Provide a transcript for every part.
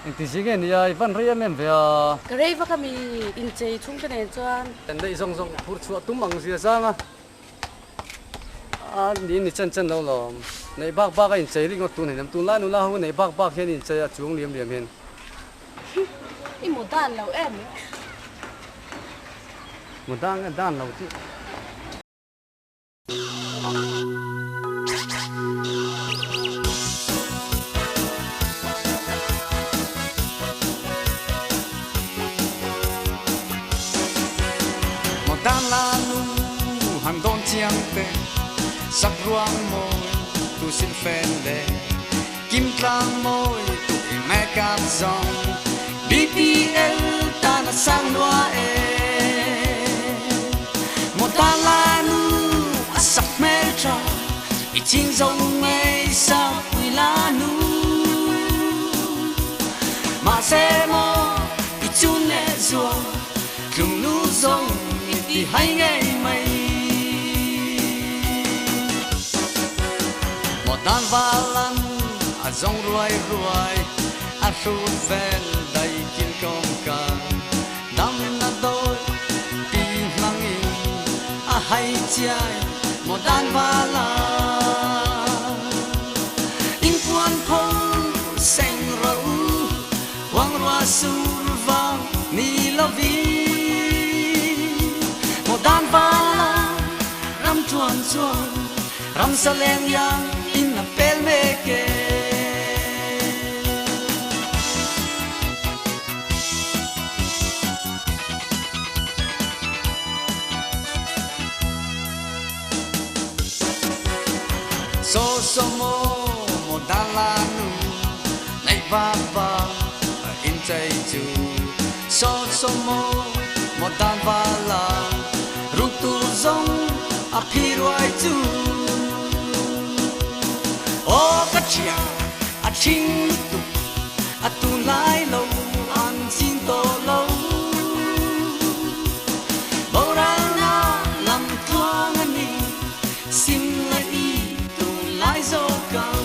anh tí gì cái này vẫn riêng em về cái đấy vẫn kami in chơi chung cái này cho tên đây rong rong phun chuột tung bằng gì sang đi chân chân đâu rồi này bác anh chơi đi ngot tu này tu la nu la hu này bác hiện in chơi chuông liềm liềm hiện im một đàn lâu em một đan lâu chứ đan la nu hàng đón chiang pe sắc ruang môi tu xin phen le kim tlang môi tu mẹ cam song BPL ta na sang loa e một đan la nu sắc mê tra i chinh dòng ngay sa quy la nu mà se mo i chun le zuang lung nu zong đi hay nghe mày một đàn va lăn rong ruồi sụt ven đầy kín công ca đam na đôi tim nang in hay chai một đàn va lăn in quan phong xanh râu quang hoa sur vang ni lo vi đan va ram chuan ram sa leng yang in na pel me ke so mo đan la nu nay va in chai chu so mo đan va la tu zong a piruai tu o ka chia a ching tu a tu lai lo an sin to lo bo ra na lam thuang ani sim lai i tu lai zo kang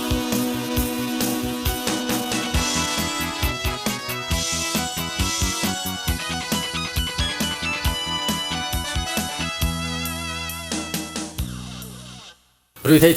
rồi